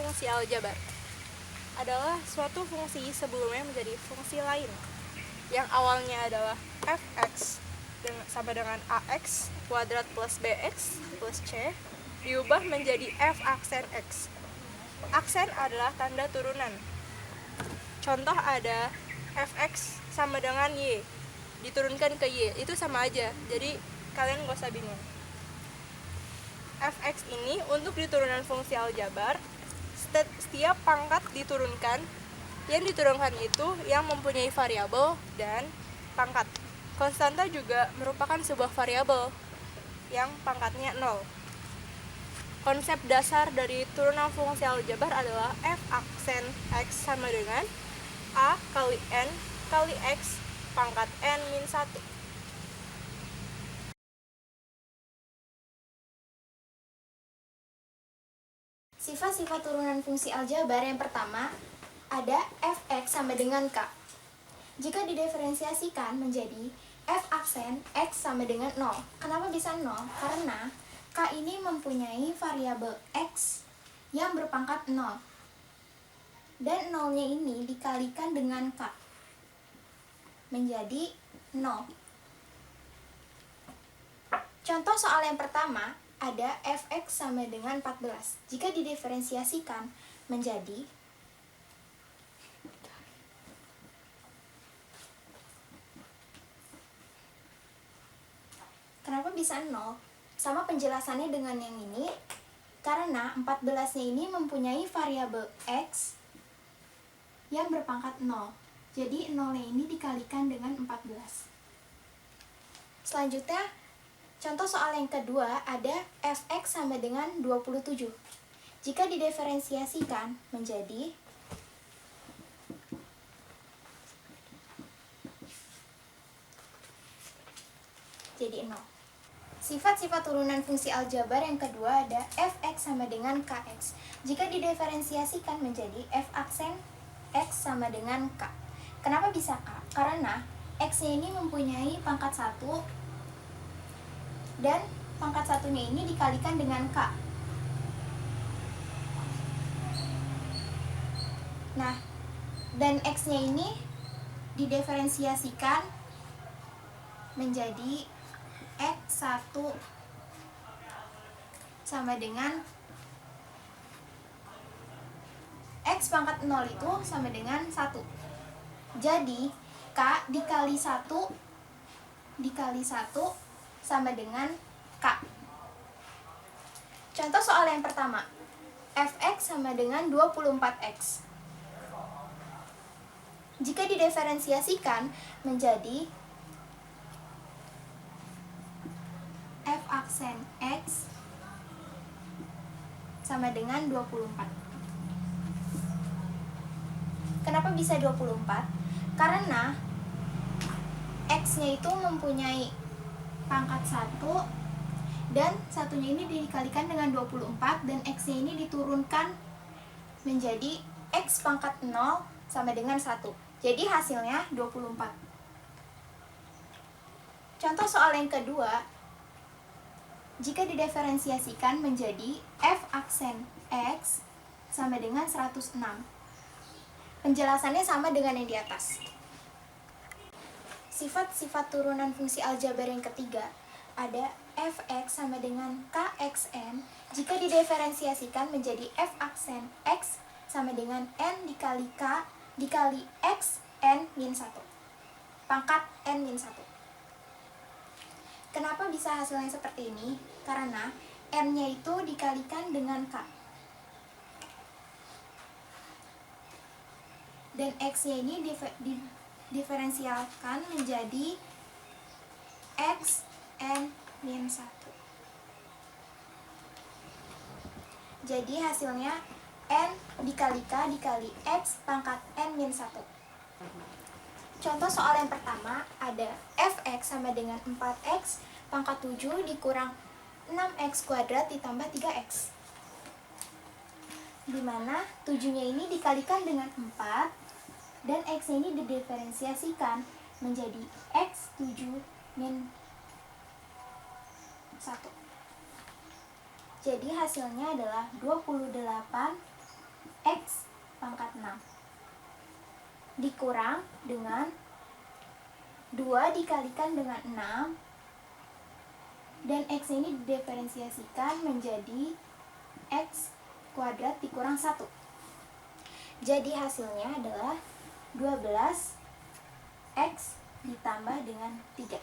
fungsi aljabar adalah suatu fungsi sebelumnya menjadi fungsi lain yang awalnya adalah fx sama dengan ax kuadrat plus bx plus c diubah menjadi f aksen x. Aksen adalah tanda turunan. Contoh ada fx sama dengan y diturunkan ke y, itu sama aja, jadi kalian gak usah bingung. Fx ini untuk diturunan fungsi aljabar, setiap pangkat diturunkan, yang diturunkan itu yang mempunyai variabel dan pangkat. Konstanta juga merupakan sebuah variabel yang pangkatnya 0. Konsep dasar dari turunan fungsi aljabar adalah f aksen x sama dengan a kali n kali x pangkat n min 1. Sifat-sifat turunan fungsi aljabar yang pertama, ada fx sama dengan k. Jika didiferensiasikan menjadi f aksen x sama dengan 0. Kenapa bisa 0? Karena k ini mempunyai variabel x yang berpangkat 0. Dan 0-nya ini dikalikan dengan k menjadi 0. Contoh soal yang pertama, ada fx sama dengan 14. Jika didiferensiasikan menjadi kenapa bisa 0? Sama penjelasannya dengan yang ini, karena 14-nya ini mempunyai variabel x yang berpangkat 0. Jadi 0-nya ini dikalikan dengan 14. Selanjutnya, contoh soal yang kedua ada fx sama dengan 27. Jika didiferensiasikan menjadi jadi 0. Sifat-sifat turunan fungsi aljabar yang kedua ada fx sama dengan kx. Jika didiferensiasikan menjadi f aksen x sama dengan k. Kenapa bisa k? Karena x-nya ini mempunyai pangkat 1 dan pangkat satunya ini dikalikan dengan k. Nah, dan x-nya ini didiferensiasikan menjadi x1 sama dengan x pangkat 0 itu sama dengan 1. Jadi k dikali 1 sama dengan k. Contoh soal yang pertama, fx sama dengan 24x. Jika didiferensiasikan menjadi f aksen x sama dengan 24. Kenapa bisa 24? Karena x-nya itu mempunyai pangkat 1 dan satunya ini dikalikan dengan 24 dan x-nya ini diturunkan menjadi x pangkat 0 sama dengan 1. Jadi hasilnya 24. Contoh soal yang kedua, jika didiferensiasikan menjadi f aksen x sama dengan 106. Penjelasannya sama dengan yang di atas. Sifat-sifat turunan fungsi aljabar yang ketiga ada fx sama dengan kxn. Jika didiferensiasikan menjadi f aksen x sama dengan n dikali k dikali x n min 1. Pangkat n min 1. Kenapa bisa hasilnya seperti ini? Karena n-nya itu dikalikan dengan k. Dan x-nya ini diferensialkan menjadi x n min 1. Jadi hasilnya n dikali k dikali x pangkat n min 1. Contoh soal yang pertama ada fx sama dengan 4x pangkat 7 dikurang 6x kuadrat ditambah 3x. Dimana 7-nya ini dikalikan dengan 4 dan x-nya ini didiferensiasikan menjadi x7 min 1. Jadi hasilnya adalah 28 X pangkat 6 dikurang dengan 2 dikalikan dengan 6, dan X ini didiferensiasikan menjadi X kuadrat dikurang 1. Jadi hasilnya adalah 12 X ditambah dengan 3.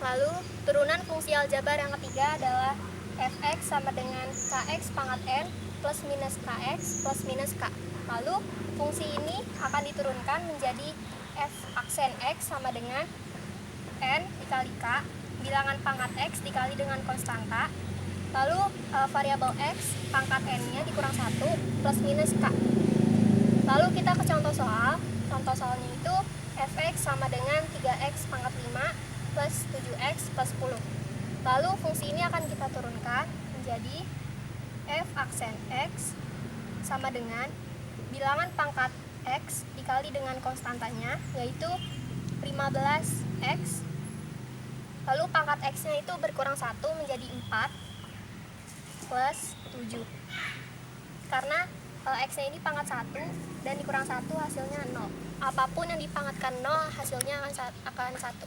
Lalu turunan fungsi aljabar yang ketiga adalah fx sama dengan kx pangkat n plus minus kx plus minus k. Lalu fungsi ini akan diturunkan menjadi f aksen x sama dengan n dikali k, bilangan pangkat x dikali dengan konstanta. Lalu variabel x pangkat n-nya dikurang 1 plus minus k. Lalu kita ke contoh soal. Contoh soalnya itu fx sama dengan 3x pangkat 5 plus 7x plus 10. Lalu fungsi ini akan kita turunkan menjadi f aksen x sama dengan bilangan pangkat x dikali dengan konstantanya, yaitu 15x. Lalu pangkat x-nya itu berkurang 1 menjadi 4 plus 7. Karena x-nya ini pangkat 1 dan dikurang 1 hasilnya 0. Apapun yang dipangkatkan 0 hasilnya akan 1.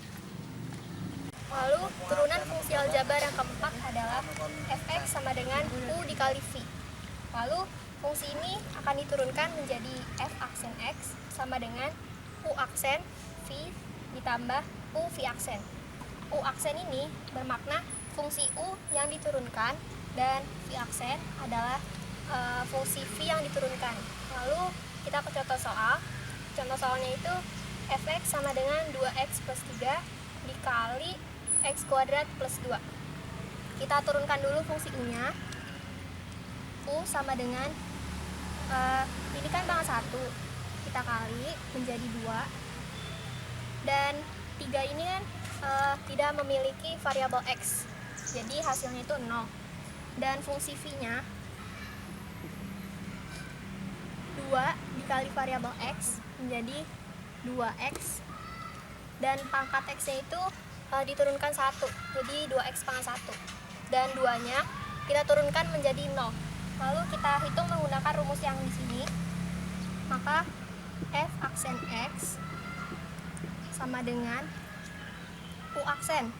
Lalu turunan fungsi aljabar yang keempat adalah fx sama dengan u dikali v. Lalu fungsi ini akan diturunkan menjadi f aksen x sama dengan u aksen v ditambah u v aksen. U aksen ini bermakna fungsi u yang diturunkan dan v aksen adalah fungsi v yang diturunkan. Lalu kita ke contoh soal. Contoh soalnya itu fx sama dengan 2x plus 3 dikali x kuadrat plus 2. Kita turunkan dulu fungsi u-nya. U sama dengan ini kan pangkat 1, kita kali menjadi 2, dan 3 ini kan tidak memiliki variabel x, jadi hasilnya itu 0. Dan fungsi v-nya 2 dikali variabel x menjadi 2x, dan pangkat x-nya itu diturunkan 1, jadi 2x pangkat 1, dan 2-nya kita turunkan menjadi 0. Lalu kita hitung menggunakan rumus yang di sini. Maka f aksen x sama dengan u aksen.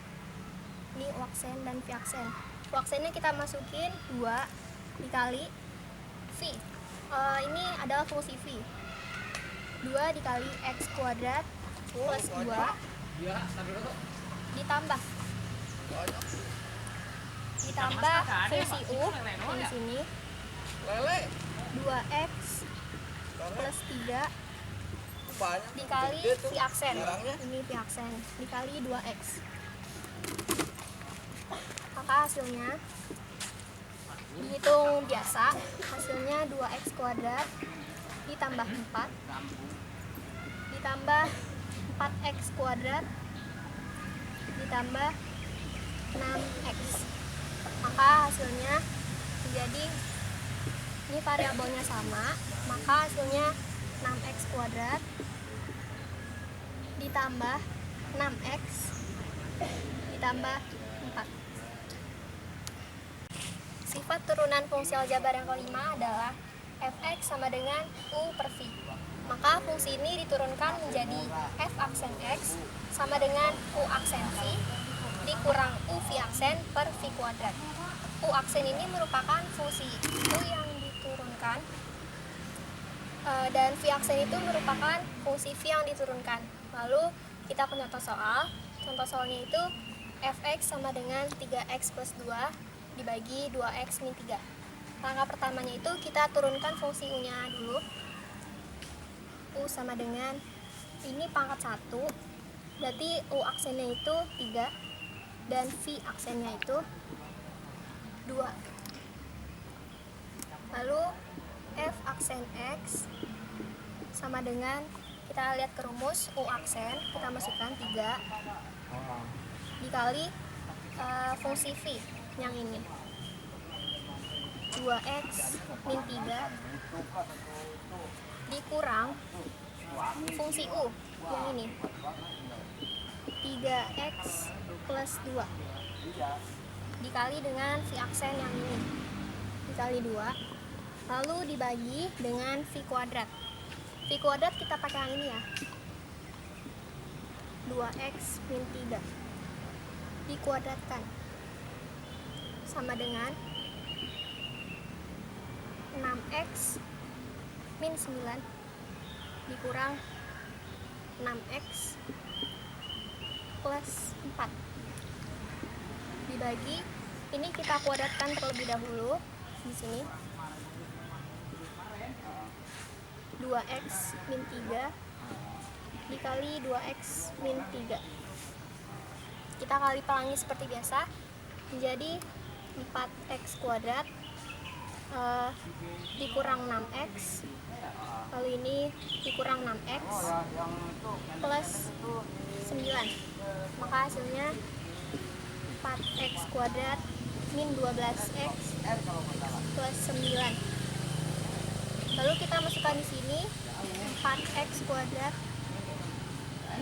Ini u aksen dan v aksen. U aksennya kita masukin 2 dikali v. Ini adalah fungsi v. 2 dikali x kuadrat plus 2 ditambah fungsi u di sini 2x plus 3 dikali v aksen, ini v aksen dikali 2x, maka hasilnya dihitung biasa, hasilnya 2x kuadrat ditambah 4 ditambah 4x kuadrat ditambah 6x, maka hasilnya menjadi, ini variabelnya sama, maka hasilnya 6x kuadrat ditambah 6x ditambah 4. Sifat turunan fungsi aljabar yang kelima adalah fx sama dengan u per v. Maka fungsi ini diturunkan menjadi f aksen x sama dengan u aksen v dikurang u v aksen per v kuadrat. U aksen ini merupakan fungsi u yang diturunkan, dan v aksen itu merupakan fungsi v yang diturunkan. Lalu kita ke contoh soal. Contoh soalnya itu fx sama dengan 3x plus 2 dibagi 2x min 3. Langkah pertamanya itu kita turunkan fungsi u-nya dulu. U sama dengan, ini pangkat 1, berarti u aksennya itu 3 dan v aksennya itu 2. Lalu f aksen x sama dengan, kita lihat ke rumus, u aksen kita masukkan 3 dikali fungsi v yang ini 2x min 3 dikurang fungsi u yang ini 3x plus 2 dikali dengan v aksen yang ini dikali 2, lalu dibagi dengan V kuadrat. V kuadrat kita pakai yang ini ya, 2x min 3 dikuadratkan sama dengan 6x min 9 dikurang 6x plus 4 dibagi, ini kita kuadratkan terlebih dahulu di sini, 2x min 3 dikali 2x min 3, kita kali pelangi seperti biasa menjadi 4x kuadrat dikurang 6x, lalu ini dikurang 6x plus 9, maka hasilnya 4x kuadrat min 12x plus 9. Lalu kita masukkan di sini 4x kuadrat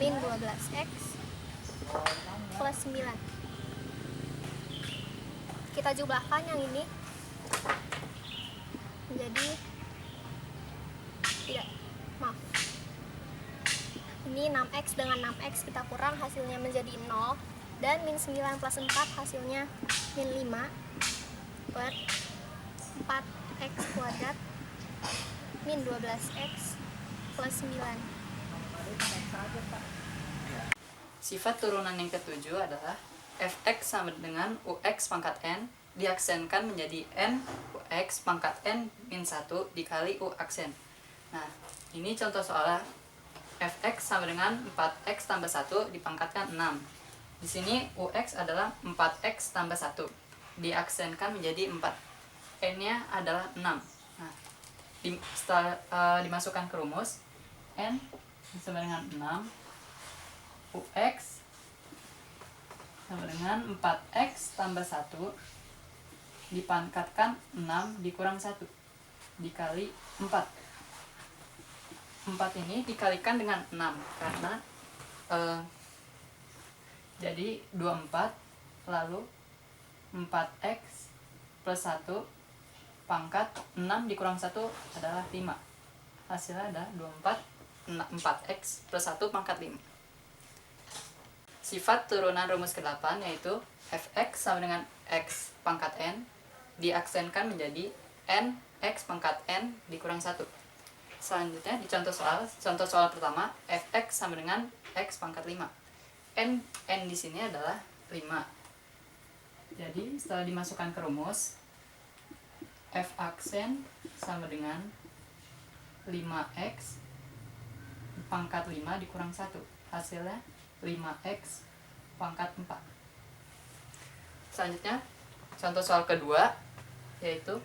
min 12x plus 9. Kita jumlahkan yang ini menjadi ini 6x dengan 6x kita kurang, hasilnya menjadi 0, dan min 9 plus 4 hasilnya min 5 per 4x kuadrat min 12x plus 9. Sifat turunan yang ketujuh adalah fx sama dengan ux pangkat n diaksenkan menjadi n ux pangkat n min 1 dikali u aksen. Nah, ini contoh soalnya fx sama dengan 4x tambah 1 dipangkatkan 6. Di sini ux adalah 4x tambah 1 diaksenkan menjadi 4. N-nya adalah 6. Nah, setelah dimasukkan ke rumus, n sama dengan 6, ux sama dengan 4x tambah 1 dipangkatkan 6 dikurang 1 dikali 4. 4 ini dikalikan dengan 6 karena jadi 24, lalu 4x plus 1 pangkat 6 dikurang 1 adalah 5. Hasilnya adalah 4x plus 1 pangkat 5. Sifat turunan rumus ke-8 yaitu fx sama dengan x pangkat n diaksenkan menjadi n x pangkat n dikurang 1. Selanjutnya di contoh soal pertama, fx sama dengan x pangkat 5. N di sini adalah 5. Jadi setelah dimasukkan ke rumus, f aksen sama dengan 5x pangkat 5 dikurang 1. Hasilnya 5x pangkat 4. Selanjutnya contoh soal kedua, yaitu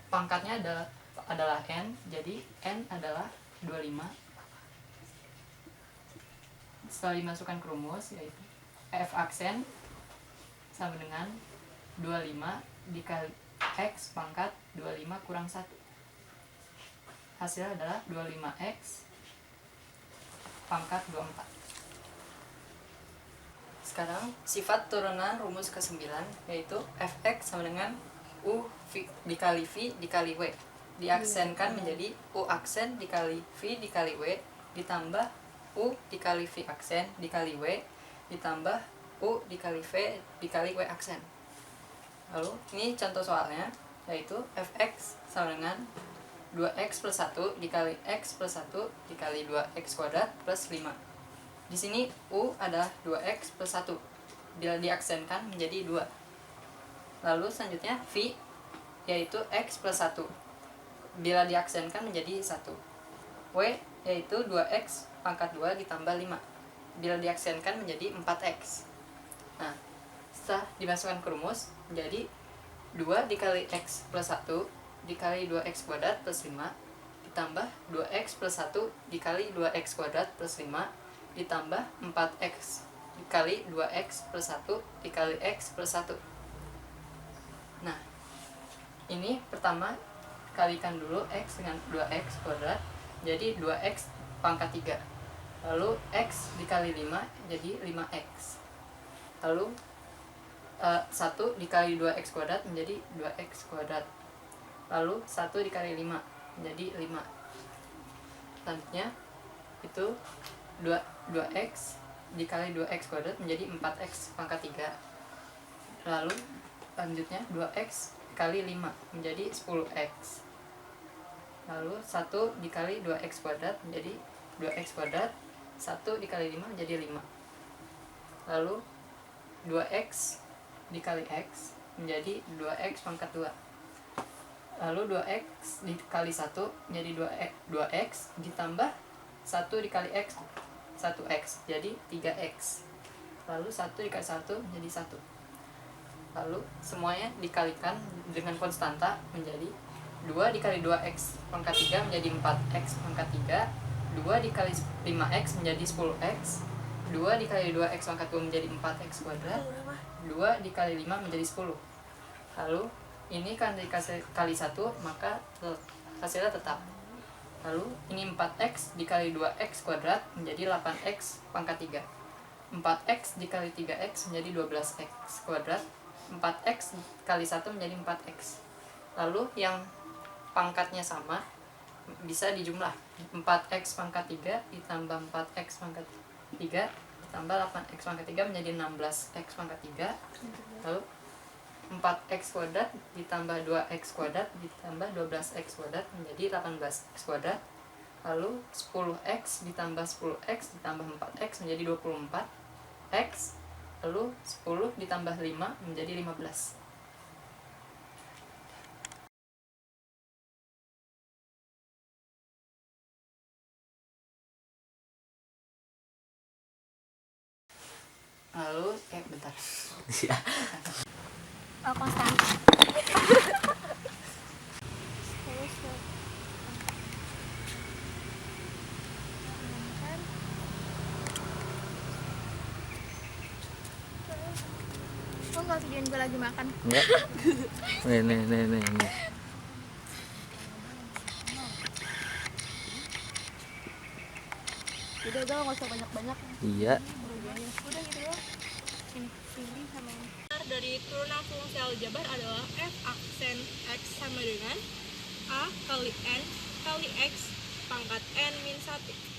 pangkatnya adalah n, jadi n adalah 25. Setelah dimasukkan ke rumus, yaitu f aksen sama dengan 25 dikali x pangkat 25 kurang 1. Hasilnya adalah 25x pangkat 24. Sekarang sifat turunan rumus ke-9 yaitu fx sama dengan u dikali v dikali w diaksenkan menjadi u aksen dikali v dikali w ditambah u dikali v aksen dikali w ditambah u dikali v dikali w aksen. Lalu ini contoh soalnya yaitu fx sama dengan 2x plus 1 dikali x plus 1 dikali 2x kuadrat plus 5. Di sini u adalah 2x plus 1 bila diaksenkan menjadi 2. Lalu selanjutnya v yaitu x plus 1 bila diaksenkan menjadi 1. W yaitu 2x pangkat 2 ditambah 5 bila diaksenkan menjadi 4x. Nah, setelah dimasukkan ke rumus menjadi 2 dikali x plus 1 dikali 2x kuadrat plus 5 ditambah 2x plus 1 dikali 2x kuadrat plus 5 ditambah 4x dikali 2x plus 1 dikali x plus 1. Nah, ini pertama kalikan dulu x dengan 2x kuadrat jadi 2x pangkat 3. Lalu x dikali 5 jadi 5x. Lalu 1 dikali 2x kuadrat menjadi 2x kuadrat. lalu 1 dikali 5 menjadi 5. Selanjutnya itu 2x dikali 2x kuadrat menjadi 4x pangkat 3. Lalu selanjutnya 2x kali 5 menjadi 10x. Lalu 1 dikali 2x kuadrat menjadi 2x kuadrat. 1 dikali 5 menjadi 5. Lalu 2x dikali x menjadi 2x pangkat 2. Lalu 2x dikali 1 menjadi 2x ditambah 1 dikali x 1x jadi 3x. Lalu 1 dikali 1 menjadi 1. Lalu semuanya dikalikan dengan konstanta menjadi 2 dikali 2x pangkat 3 menjadi 4x pangkat 3. 2 dikali 5x menjadi 10x. 2 dikali 2x pangkat 2 menjadi 4x kuadrat. 2 dikali 5 menjadi 10. Lalu ini kan dikasih kali 1 maka hasilnya tetap. Lalu ini 4x dikali 2x kuadrat menjadi 8x pangkat 3. 4x dikali 3x menjadi 12x kuadrat. 4x kali 1 menjadi 4x. Lalu yang pangkatnya sama bisa dijumlah. 4x pangkat 3 ditambah 4x pangkat 3 ditambah 8x pangkat 3 menjadi 16x pangkat 3. Lalu 4x kuadrat ditambah 2x kuadrat ditambah 12x kuadrat menjadi 18x kuadrat. Lalu 10x ditambah 10x ditambah 4x menjadi 24x. Lalu 10 ditambah 5 menjadi 15. Lalu bentar. Konstan. Lo nggak videoin gue lagi makan? Enggak. Nih. Udah nggak usah banyak-banyak. Iya. Udah gitu loh. Ini sama ini. Dari turunan fungsi aljabar adalah f aksen x sama dengan a kali n kali x pangkat n min 1.